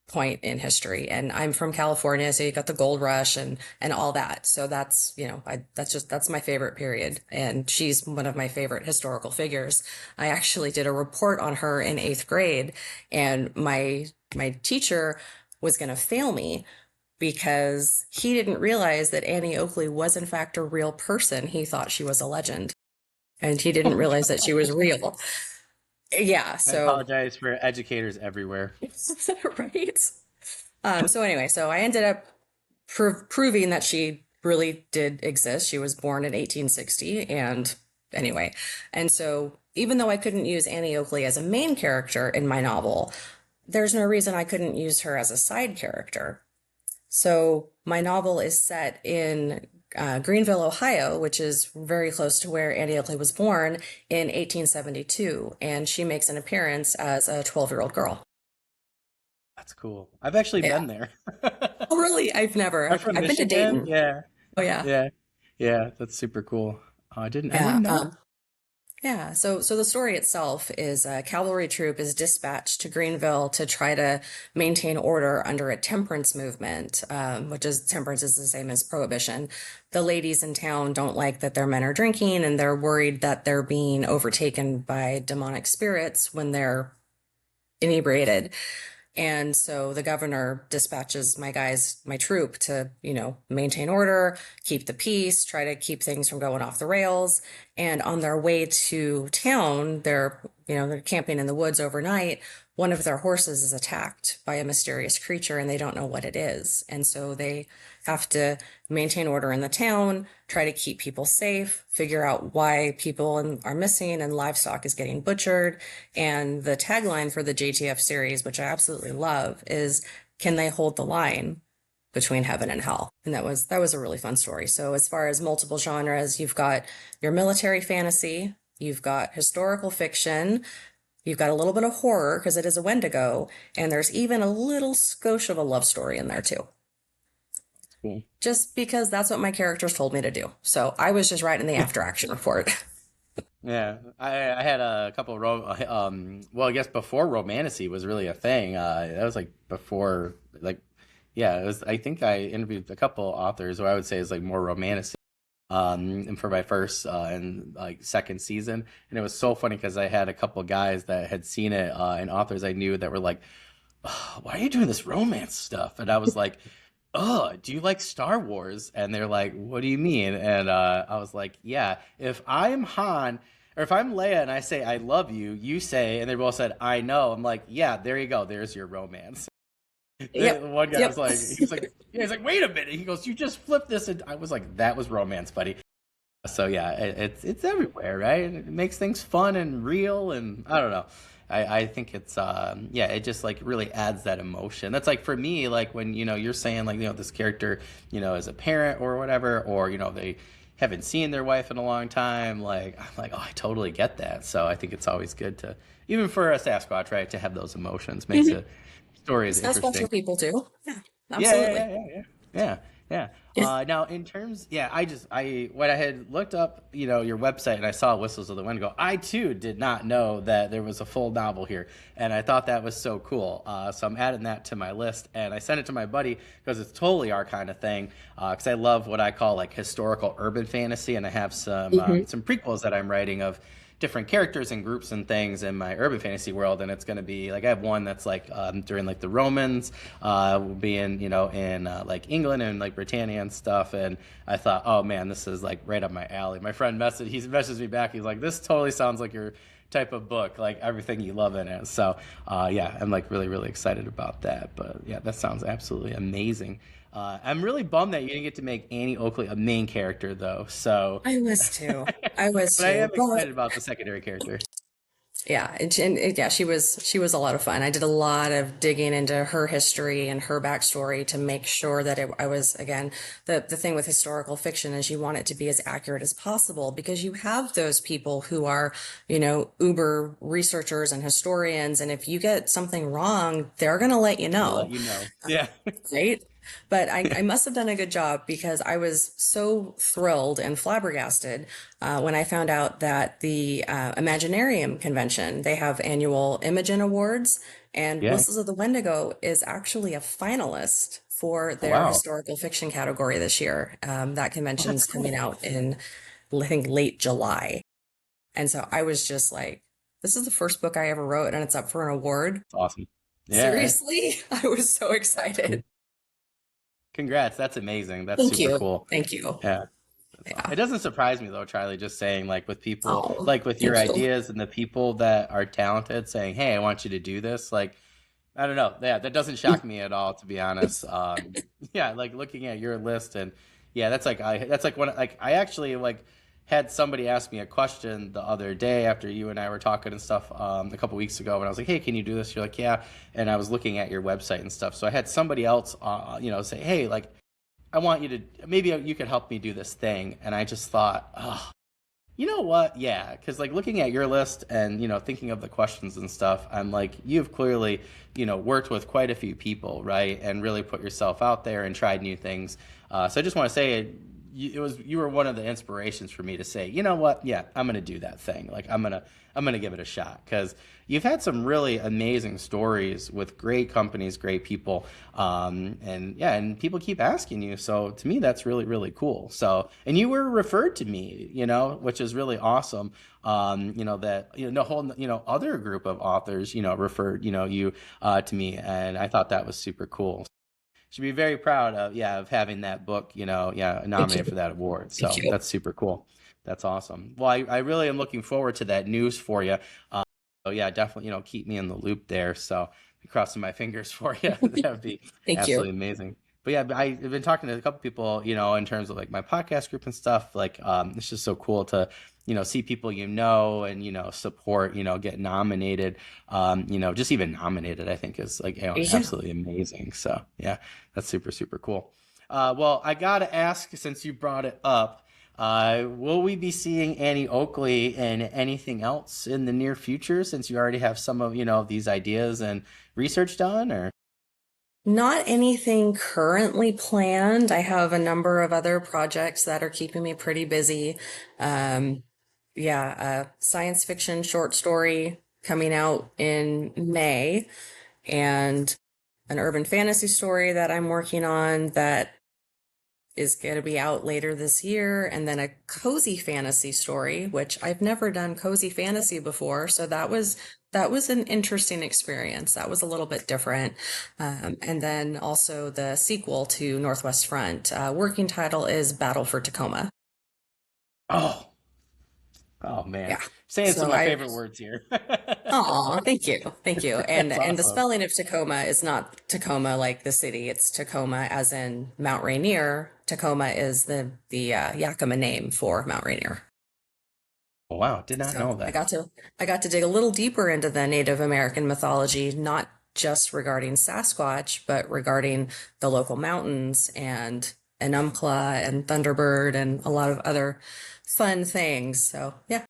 point in history. And I'm from California, so you got the gold rush and all that. So that's, that's my favorite period. And she's one of my favorite historical figures. I actually did a report on her in 8th grade, and my teacher was going to fail me because he didn't realize that Annie Oakley was in fact a real person. He thought she was a legend, and he didn't realize that she was real. Yeah, I so apologize for educators everywhere. right. So anyway, so I ended up proving that she really did exist. She was born in 1860, and anyway, and so even though I couldn't use Annie Oakley as a main character in my novel, there's no reason I couldn't use her as a side character. So my novel is set in Greenville, Ohio, which is very close to where Annie Oakley was born in 1872, and she makes an appearance as a 12-year-old girl. That's cool. I've actually Yeah. been there. Oh, really? I've never. I'm I've, from I've been to Michigan. Dayton. Yeah. Oh, yeah. Yeah. Yeah. That's super cool. I Yeah. didn't know. Yeah, so the story itself is a cavalry troop is dispatched to Greenville to try to maintain order under a temperance movement, which is temperance is the same as prohibition. The ladies in town don't like that their men are drinking, and they're worried that they're being overtaken by demonic spirits when they're inebriated. And so the governor dispatches my guys, my troop to, maintain order, keep the peace, try to keep things from going off the rails. And on their way to town, they're camping in the woods overnight. One of their horses is attacked by a mysterious creature and they don't know what it is. And so they have to maintain order in the town, try to keep people safe, figure out why people are missing and livestock is getting butchered. And the tagline for the JTF series, which I absolutely love, is can they hold the line between heaven and hell? And that was a really fun story. So as far as multiple genres, you've got your military fantasy, you've got historical fiction, you've got a little bit of horror because it is a Wendigo, and there's even a little skosh of a love story in there too. Cool. Just because that's what my characters told me to do. So I was just writing the after action report. Yeah, I had a couple of well, I guess before Romantasy was really a thing. That was like before, like, yeah, it was. I think I interviewed a couple authors who I would say is like more Romantasy, and for my first and like second season, and it was so funny because I had a couple guys that had seen it, and authors I knew that were like, "Oh, why are you doing this romance stuff?" And I was like, "Oh, do you like Star Wars?" And they're like, "What do you mean?" And I was like, "Yeah, if I'm Han or if I'm Leia and I say I love you, you say," and they both said, "I know." I'm like, "Yeah, there you go. There's your romance." The Yep. one guy Yep. was like, yeah, he's like, "Wait a minute." He goes, "You just flipped this." And I was like, "That was romance, buddy." So yeah, it's everywhere, right? And it makes things fun and real, and I don't know. I think it's yeah, it just like really adds that emotion. That's like for me, like when you're saying like this character as a parent or whatever, or they haven't seen their wife in a long time. Like I'm like, oh, I totally get that. So I think it's always good to even for a Sasquatch, right, to have those emotions makes Mhm. the stories That's interesting. special people too. Yeah, Yeah, yeah, absolutely. yeah, yeah, yeah, yeah, yeah. Yeah. Now, in terms, yeah, when I had looked up, your website and I saw Whistles of the Wendigo, I too did not know that there was a full novel here, and I thought that was so cool. So I'm adding that to my list, and I sent it to my buddy because it's totally our kind of thing. Because I love what I call like historical urban fantasy, and I have Hmm. some prequels that I'm writing of different characters and groups and things in my urban fantasy world, and it's going to be like I have one that's like during like the Romans, being in like England and like Britannia and stuff, and I thought, oh man, this is like right up my alley. My friend messaged me back. He's like, this totally sounds like your type of book, like everything you love in it. So yeah, I'm like really really excited about that. But yeah, that sounds absolutely amazing. I'm really bummed that you didn't get to make Annie Oakley a main character though. So I was too. I was but I am too. But excited about the secondary character. yeah, yeah, she was a lot of fun. I did a lot of digging into her history and her backstory to make sure that I was again the thing with historical fiction is you want it to be as accurate as possible because you have those people who are uber researchers and historians, and if you get something wrong, they're gonna let you We'll let know. you know. Yeah. Right? But I must have done a good job because I was so thrilled and flabbergasted when I found out that the Imaginarium convention, they have annual Imogen Awards, and Yeah. Whistles of the Wendigo is actually a finalist for Oh, their wow. historical fiction category this year. That Oh, that's convention's coming cool. out in, I think, late July. And so I was just like, this is the first book I ever wrote, and it's up for an award. That's awesome. Yeah. Seriously? I was so excited. Congrats. That's amazing. That's Thank super you. cool. Thank you. Yeah. That's awesome. Yeah. It doesn't surprise me though, Charlie, just saying like with people, Oh, like with your thank you. ideas and the people that are talented saying, "Hey, I want you to do this." Like, I don't know. Yeah, that doesn't shock me at all, to be honest. Yeah, like looking at your list and yeah, that's like one like I actually like had somebody ask me a question the other day after you and I were talking and stuff a couple weeks ago, and I was like, "Hey, can you do this?" You're like, "Yeah," and I was looking at your website and stuff. So I had somebody else, say, "Hey, like I want you to maybe you could help me do this thing," and I just thought, oh, you know what? Yeah, because like looking at your list and thinking of the questions and stuff, I'm like, you've clearly worked with quite a few people, right? And really put yourself out there and tried new things. So I just want to say, you were one of the inspirations for me to say, you know what, yeah, I'm gonna do that thing. Like I'm gonna give it a shot because you've had some really amazing stories with great companies, great people, and yeah, and people keep asking you. So to me, that's really really cool. So and you were referred to me, which is really awesome. That the whole other group of authors referred you to me, and I thought that was super cool. Should be very proud of having that book Thank nominated you. for that award. Thank So you. that's super cool. That's awesome. Well, I really am looking forward to that news for you. So yeah, definitely keep me in the loop there. So be crossing my fingers for you. That would be Thank you. absolutely amazing. But yeah, I've been talking to a couple people, in terms of like my podcast group and stuff. Like, it's just so cool to, see people and support, get nominated. Just even nominated, I think is like Yeah. absolutely amazing. So yeah, that's super super cool. Well, I gotta ask since you brought it up. Will we be seeing Annie Oakley and anything else in the near future since you already have some of, these ideas and research done or? Not anything currently planned. I have a number of other projects that are keeping me pretty busy. Um, yeah, a science fiction short story coming out in May, and an urban fantasy story that I'm working on that is going to be out later this year, and then a cozy fantasy story, which I've never done cozy fantasy before, so that was an interesting experience. That was a little bit different. And then also the sequel to Northwest Front. Working title is Battle for Tacoma. Oh, oh man. Yeah. Saying some So of my I favorite words here. Oh, thank you. Thank you. And That's and the awesome. spelling of Tacoma is not Tacoma like the city. It's Tacoma as in Mount Rainier. Tacoma is the Yakima name for Mount Rainier. Oh, wow, did not So know I that. got to I got to dig a little deeper into the Native American mythology, not just regarding Sasquatch, but regarding the local mountains and Enumclaw and Thunderbird and a lot of other fun things. So yeah.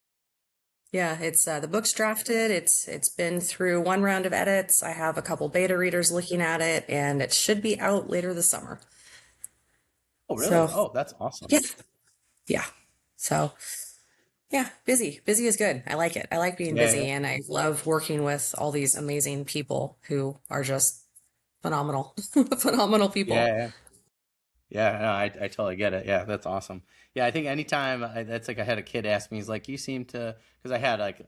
Yeah, it's the book's drafted. It's been through one round of edits. I have a couple beta readers looking at it, and it should be out later this summer. Oh, really? So Oh, that's awesome. yeah, yeah. So yeah, busy. Busy is good. I like it. I like being Yeah, busy, yeah, and I love working with all these amazing people who are just phenomenal, phenomenal yeah, people. yeah. Yeah, no, I totally get it. Yeah, that's awesome. Yeah, I think anytime that's like I had a kid ask me, he's like, you seem to, because I had like,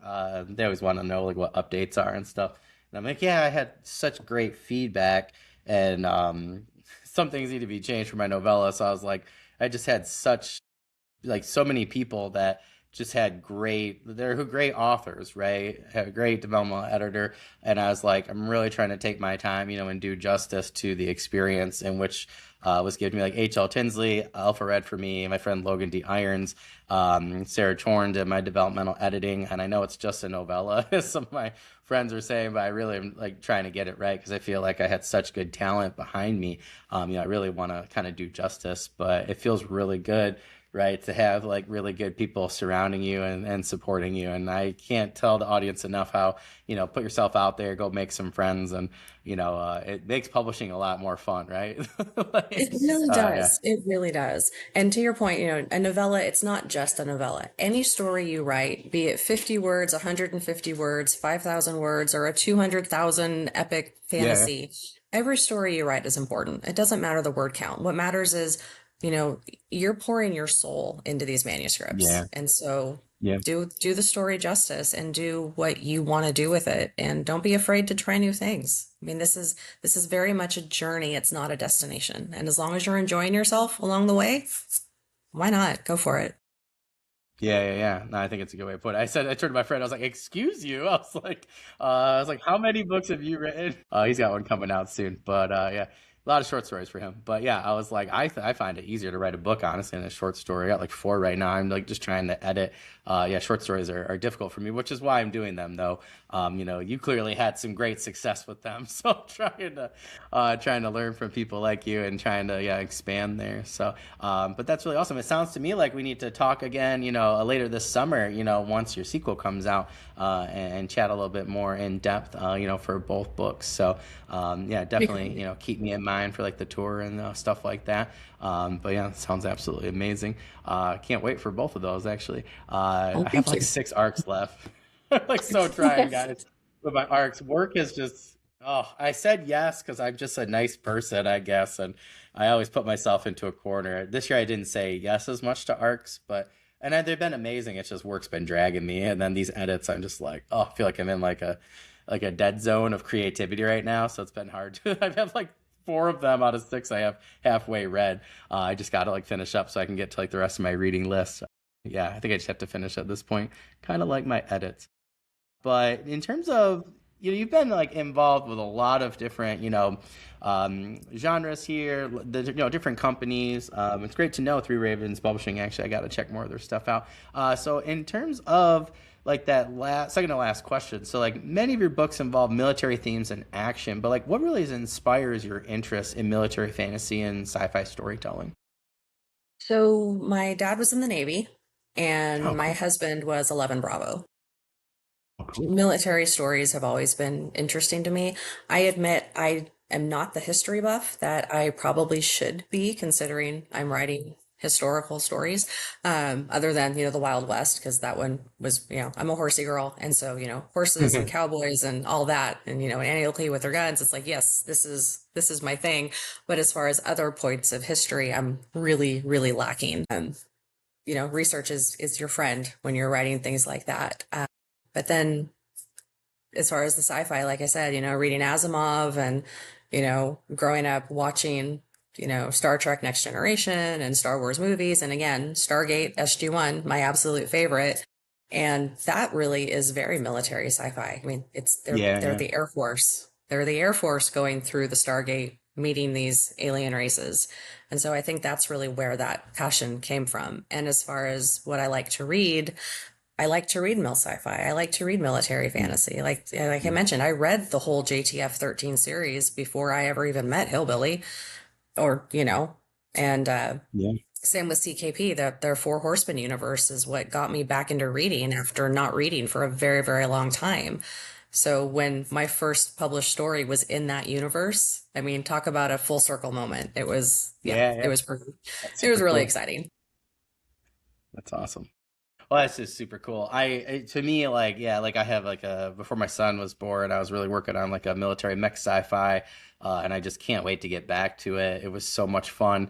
they always want to know like what updates are and stuff. And I'm like, yeah, I had such great feedback and some things need to be changed for my novella. So I was like, I just had such like so many people that just had they're great authors, right? Had a great developmental editor, and I was like, I'm really trying to take my time, and do justice to the experience in which was given me like H.L. Tinsley, Alpha read for me, my friend Logan D. Irons, Sarah Chorn did my developmental editing, and I know it's just a novella, as some of my friends are saying, but I really am like trying to get it right because I feel like I had such good talent behind me. I really want to kind of do justice, but it feels really good, right, to have like really good people surrounding you and supporting you. And I can't tell the audience enough how, put yourself out there, go make some friends, and it makes publishing a lot more fun, right? It Like, really yeah, does. It really does. And to your point, a novella, it's not just a novella. Any story you write, be it 50 words, 150 words, 5,000 words, or a 200,000 epic yeah, fantasy, every story you write is important. It doesn't matter the word count. What matters is, you know, you're pouring your soul into these manuscripts. yeah, And so yeah. do the story justice and do what you want to do with it, and don't be afraid to try new things. I mean, this is very much a journey. It's not a destination. And as long as you're enjoying yourself along the way, why not? Go for it. Yeah, yeah, yeah. No, I think it's a good way to put it. I turned to my friend. I was like, "Excuse you." How many books have you written? He's got one coming out soon. But yeah, a lot of short stories for him. But yeah, I was like, I find it easier to write a book, honestly, than a short story. I got like four right now. I'm like just trying to edit. Yeah, short stories are difficult for me, which is why I'm doing them though. You clearly had some great success with them, so I'm trying to learn from people like you and trying to expand there. So, but that's really awesome. It sounds to me like we need to talk again, later this summer, once your sequel comes out, and chat a little bit more in depth, for both books. So, yeah, definitely, keep me in mind. design for like the tour and stuff like that. But yeah, it sounds absolutely amazing. Can't wait for both of those actually. Oh, I have thank like you. 6 arcs left. Like so trying, guys. With my arcs, work is just. Oh, I said yes because I'm just a nice person, I guess, and I always put myself into a corner. This year I didn't say yes as much to arcs, but they've been amazing. It's just work's been dragging me, and then these edits, I'm just like, oh, I feel like I'm in like a dead zone of creativity right now. So it's been hard. I've had like 4 of them out of 6 I have halfway read. I just got to like finish up so I can get to like the rest of my reading list. Yeah, I think I just have to finish at this point. Kind of like my edits. But in terms of you've been like involved with a lot of different genres here, the different companies. It's great to know Three Ravens Publishing. Actually, I got to check more of their stuff out. So in terms of like that second to last question, so like many of your books involve military themes and action, but like what really inspires your interest in military fantasy and sci-fi storytelling? So my dad was in the Navy, Oh, and my cool. husband was 11 Bravo. Oh, cool. Military stories have always been interesting to me. I admit I am not the history buff that I probably should be, considering I'm writing historical stories, other than, the Wild West, because that one was, I'm a horsey girl. And so, horses and cowboys and all that. And, and Annie Oakley with her guns, it's like, yes, this is my thing. But as far as other points of history, I'm really, really lacking. Research is your friend when you're writing things like that. But then as far as the sci-fi, like I said, reading Asimov and, growing up watching, Star Trek Next Generation and Star Wars movies. And again, Stargate SG-1, my absolute favorite. And that really is very military sci-fi. I mean, Yeah, they're yeah. the Air Force. They're the Air Force going through the Stargate, meeting these alien races. And so I think that's really where that passion came from. And as far as what I like to read, I like to read mil sci-fi. I like to read military Mm, fantasy. Like I mm. mentioned, I read the whole JTF 13 series before I ever even met Hillbilly, or and Yeah. same with CKP. That their Four Horsemen universe is what got me back into reading after not reading for a very, very long time. So when my first published story was in that universe, I mean, talk about a full circle moment. It was, yeah, Yeah, it yeah. was, That's it was super really cool. exciting. That's awesome. Well, that's just super cool. To me, like, yeah, like I have like before my son was born, I was really working on like a military mech sci-fi, and I just can't wait to get back to it. It was so much fun.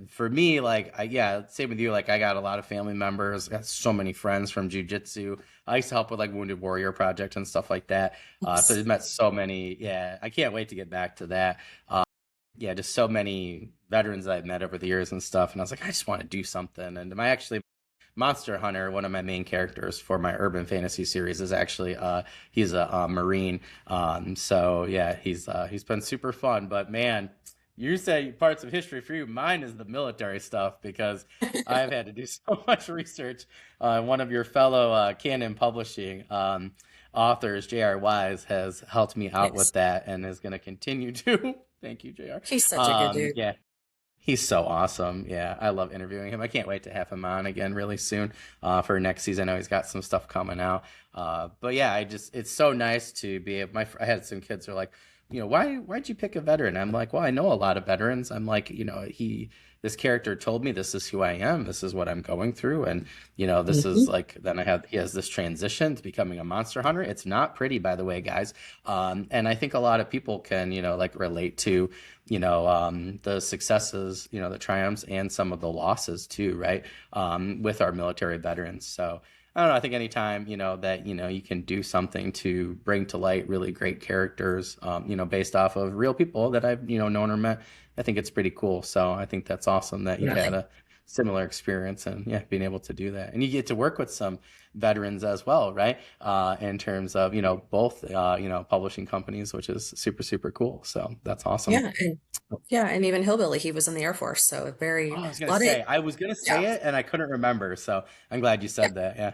For me, like, yeah, same with you. Like, I got a lot of family members, got so many friends from jujitsu. I used to help with like Wounded Warrior Project and stuff like that. So I met so many. Yeah, I can't wait to get back to that. Yeah, just so many veterans that I've met over the years and stuff. And I was like, I just want to do something. And I actually Monster Hunter, one of my main characters for my urban fantasy series, is actually he's a Marine. So yeah, he's been super fun. But man, you say parts of history for you. Mine is the military stuff because I've had to do so much research. One of your fellow Canon Publishing authors, J.R. Wise, has helped me out with Nice. that and is going to continue to. Thank you, He's J.R. such a good dude. Yeah, he's so awesome. Yeah, I love interviewing him. I can't wait to have him on again really soon for next season. I know he's got some stuff coming out. But yeah, it's so nice to be able, I had some kids who are like, why'd you pick a veteran? I'm like, well, I know a lot of veterans. I'm like, this character told me this is who I am. This is what I'm going through. And, this is Mhm. like, then he has this transition to becoming a monster hunter. It's not pretty, by the way, guys. And I think a lot of people can, like relate to, the successes, the triumphs and some of the losses too, right? With our military veterans. So I don't know. I think anytime, that, you can do something to bring to light really great characters, based off of real people that I've, known or met, I think it's pretty cool. So I think that's awesome that you've had Definitely. a similar experience and yeah, being able to do that. And you get to work with some veterans as well, right? In terms of, both, publishing companies, which is super, super cool. So that's awesome. Yeah, and yeah, and even Hillbilly, he was in the Air Force, so Oh, very I was gonna a lot of say, I was gonna yeah, say it and I couldn't remember. So I'm glad you yeah, said that. Yeah,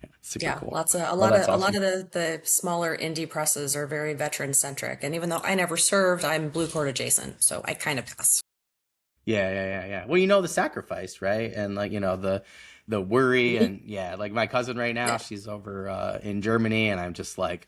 yeah, super yeah, cool. lots of Well, that's a lot awesome. of the smaller indie presses are very veteran centric, and even though I never served, I'm Blue Court adjacent, so I kind of pass. Yeah, yeah, yeah, yeah. Well, the sacrifice, right? And like, the worry Mhm. and yeah, like my cousin right now, Yeah, she's over in Germany and I'm just like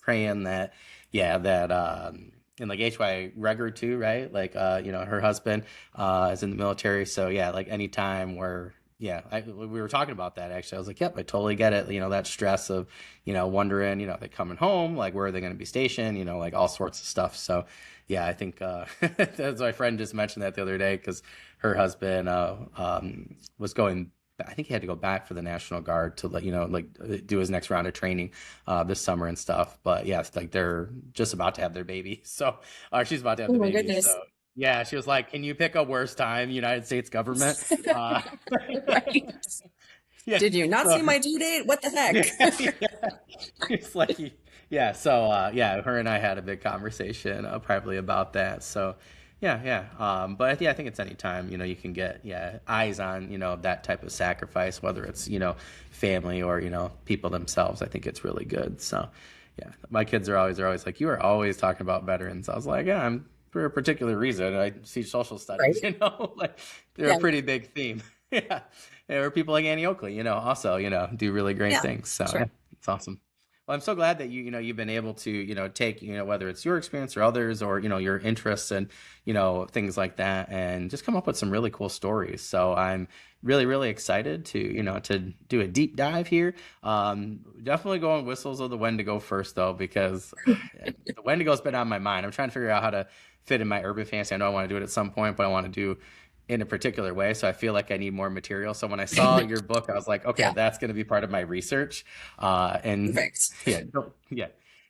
praying that yeah, that and like HY Regger too, right? Like her husband is in the military, so yeah, like anytime where yeah, we were talking about that actually. I was like, yep, I totally get it. That stress of, wondering, they coming home, like where are they going to be stationed, like all sorts of stuff. So yeah, I think that's my friend just mentioned that the other day because her husband was going. I think he had to go back for the National Guard to like do his next round of training this summer and stuff. But yeah, it's like they're just about to have their baby, so she's about to have Oh the my baby. goodness. So yeah, she was like, "Can you pick a worse time, United States government?" Uh, Right. yeah, Did you not so see my due date? What the heck? yeah, it's like yeah. So yeah, her and I had a big conversation privately about that. So yeah. But yeah, I think it's any time you can get eyes on that type of sacrifice, whether it's family or people themselves. I think it's really good. So yeah, my kids are always like, you are always talking about veterans. I was like, yeah, I'm for a particular reason. I teach social Right. studies, like they're a Yeah. pretty big theme. Yeah. Or people like Annie Oakley, also, do really great Yeah. things. So Sure. yeah, it's awesome. Well, I'm so glad that you've been able to, take, whether it's your experience or others or, your interests and, things like that and just come up with some really cool stories. So I'm really, really excited to, to do a deep dive here. Definitely going Whistles of the Wendigo first though, because the Wendigo's been on my mind. I'm trying to figure out how to fit in my urban fantasy. I know I want to do it at some point, but I want to do in a particular way. So I feel like I need more material. So when I saw your book, I was like, okay, Yeah. that's going to be part of my research. And Perfect.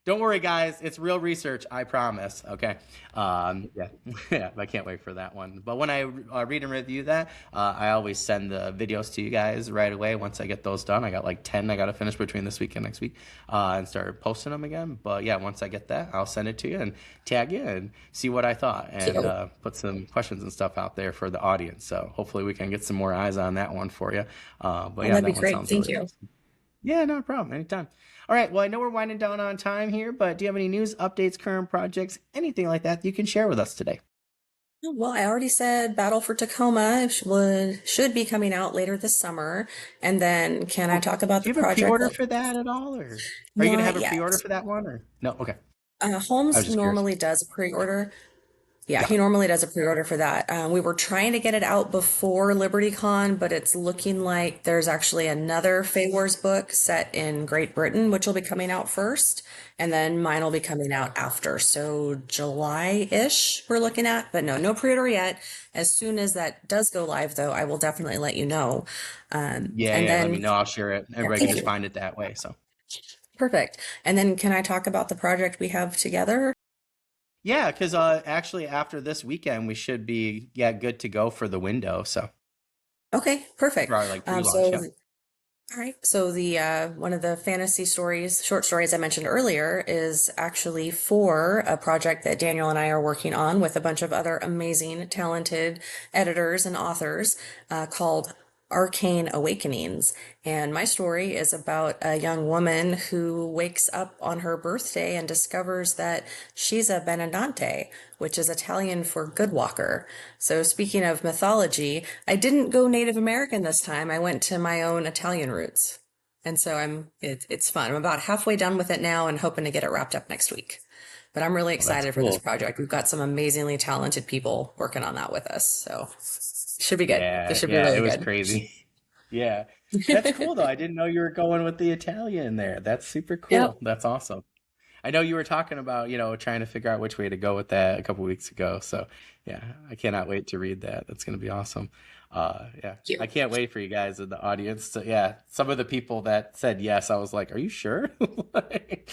don't worry, guys. It's real research. I promise. Okay. Yeah. I can't wait for that one. But when I read and review that, I always send the videos to you guys right away. Once I get those done, I got like 10 I got to finish between this week and next week and start posting them again. But yeah, once I get that, I'll send it to you and tag you and see what I thought and put some questions and stuff out there for the audience. So hopefully we can get some more eyes on that one for you. But yeah, That'd that be one great. sounds Thank really you. awesome. Yeah, no problem. Anytime. All right. Well, I know we're winding down on time here, but do you have any news, updates, current projects, anything like that you can share with us today? Well, I already said Battle for Tacoma should be coming out later this summer. And then can I Oh, talk about do the you have a project pre-order that for that at all, or are you going to not have a pre-order yet? for that one, or no? Okay. I was Holmes just curious. normally does a pre-order. Yeah, Yeah. he normally does a pre-order for that. We were trying to get it out before LibertyCon, but it's looking like there's actually another Fae Wars book set in Great Britain, which will be coming out first, and then mine will be coming out after. So July-ish we're looking at, but no pre-order yet. As soon as that does go live, though, I will definitely let you know. And Yeah. Let me then, know. I'll share it. yeah, Everybody can thank just you. find it that way. So Perfect. And then can I talk about the project we have together? yeah, because actually after this weekend we should be good to go for the window. So Okay, for perfect. our like pre-launch. So Yeah. All right. So the one of the fantasy stories, short stories I mentioned earlier is actually for a project that Daniel and I are working on with a bunch of other amazing, talented editors and authors called Arcane Awakenings. And my story is about a young woman who wakes up on her birthday and discovers that she's a Benedante, which is Italian for good walker. So speaking of mythology, I didn't go Native American this time. I went to my own Italian roots. And so it's fun. I'm about halfway done with it now and hoping to get it wrapped up next week. But I'm really Well, that's excited for this cool. project. We've got some amazingly talented people working on that with us. So should be good. This Yeah. should be Yeah. It really was good. crazy. Yeah. That's cool though. I didn't know you were going with the Italian there. That's super Yep. cool. That's awesome. I know you were talking about, trying to figure out which way to go with that a couple weeks ago. So yeah, I cannot wait to read that. That's going to be awesome. Yeah, Thank you. I can't wait for you guys in the audience to, yeah, some of the people that said yes, I was like, are you sure? Like,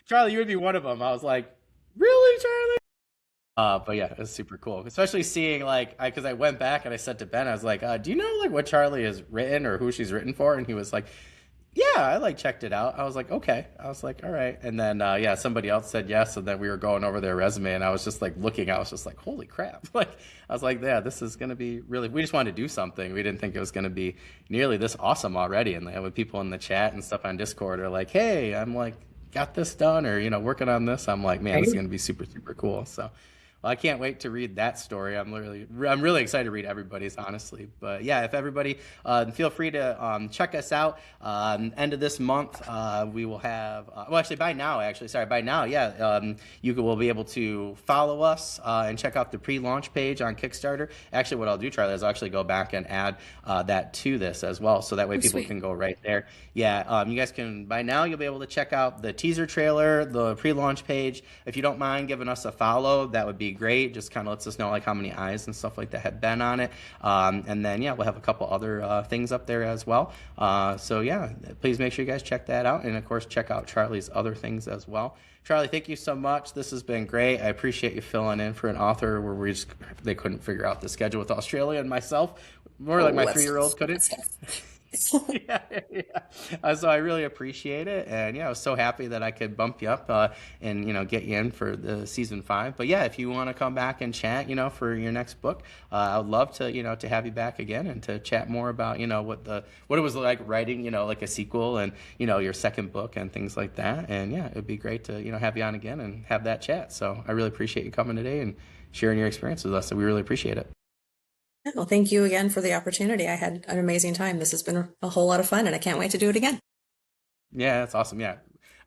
Charlie, you would be one of them. I was like, really, Charlie? But yeah, it's super cool, especially seeing like, because I went back and I said to Ben, I was like, do you know like what Charlie has written or who she's written for? And he was like, yeah, I like checked it out. I was like, okay. I was like, all right. And then yeah, somebody else said yes, and then we were going over their resume, and I was just like looking. I was just like, holy crap! Like I was like, yeah, this is gonna be really. We just wanted to do something. We didn't think it was gonna be nearly this awesome already. And like, with people in the chat and stuff on Discord are like, hey, I'm like got this done or working on this. I'm like, man, this is Right? gonna be super super cool. So Well, I can't wait to read that story. I'm really excited to read everybody's, honestly. But yeah, if everybody, feel free to check us out. End of this month, we will have. Well, actually, by now, yeah, will be able to follow us and check out the pre-launch page on Kickstarter. Actually, what I'll do, Charlie, is I'll actually go back and add that to this as well, so that way people Sweet. can go right there. Yeah, you guys can. By now, you'll be able to check out the teaser trailer, the pre-launch page. If you don't mind giving us a follow, that would be great. Just kind of lets us know like how many eyes and stuff like that have been on it. And then yeah, we'll have a couple other things up there as well. So yeah, please make sure you guys check that out, and of course check out Charli's other things as well. Charli, thank you so much. This has been great. I appreciate you filling in for an author where they couldn't figure out the schedule with Australia and myself. More like my 3-year-old couldn't. Yeah, yeah. So I really appreciate it, and yeah, I was so happy that I could bump you up and get you in for the season 5. But yeah, if you want to come back and chat, for your next book, I would love to to have you back again and to chat more about what it was like writing like a sequel and your second book and things like that. And yeah, it'd be great to have you on again and have that chat. So I really appreciate you coming today and sharing your experience with us. So we really appreciate it. Well, thank you again for the opportunity. I had an amazing time. This has been a whole lot of fun, and I can't wait to do it again. Yeah, that's awesome. Yeah,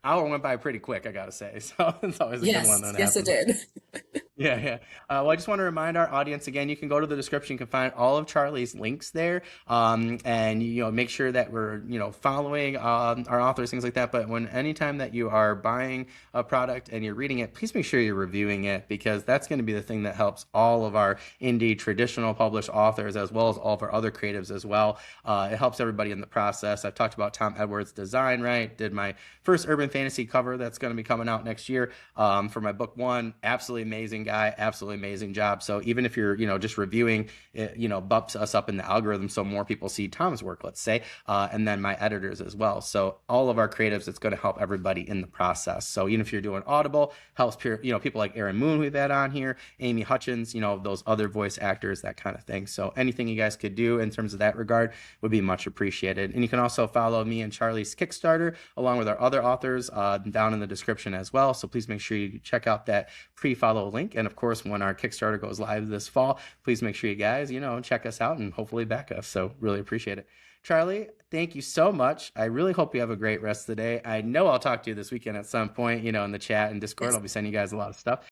hour went by pretty quick, I gotta say. So it's always a good one Yes, that yes, it happens. did. Yeah, yeah. Well, I just want to remind our audience again, you can go to the description, you can find all of Charli's links there. And make sure that we're, following our authors, things like that. But anytime that you are buying a product and you're reading it, please make sure you're reviewing it, because that's going to be the thing that helps all of our indie traditional published authors, as well as all of our other creatives as well. It helps everybody in the process. I've talked about Tom Edwards' design, right? Did my first urban fantasy cover that's going to be coming out next year for my book 1. Absolutely amazing guy, absolutely amazing job. So even if you're just reviewing it, bumps us up in the algorithm so more people see Tom's work, let's say, and then my editors as well. So all of our creatives, it's going to help everybody in the process. So even if you're doing Audible, helps people like Aaron Moon we've had on here, Amy Hutchins, those other voice actors, that kind of thing. So anything you guys could do in terms of that regard would be much appreciated. And you can also follow me and Charli's Kickstarter along with our other authors down in the description as well. So please make sure you check out that pre-follow link. And of course, when our Kickstarter goes live this fall, please make sure you guys, check us out and hopefully back us. So really appreciate it. Charli, thank you so much. I really hope you have a great rest of the day. I know I'll talk to you this weekend at some point, in the chat and Discord. Yes. I'll be sending you guys a lot of stuff.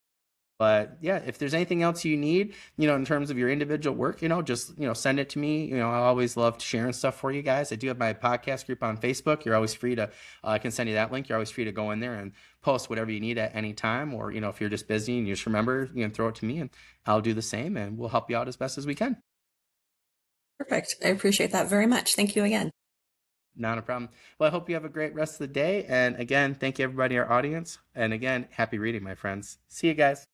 But yeah, if there's anything else you need, in terms of your individual work, just, send it to me. I always love sharing stuff for you guys. I do have my podcast group on Facebook. You're always free to, I can send you that link. You're always free to go in there and post whatever you need at any time. Or, if you're just busy and you just remember, throw it to me and I'll do the same and we'll help you out as best as we can. Perfect. I appreciate that very much. Thank you again. Not a problem. Well, I hope you have a great rest of the day. And again, thank you everybody, our audience. And again, happy reading, my friends. See you guys.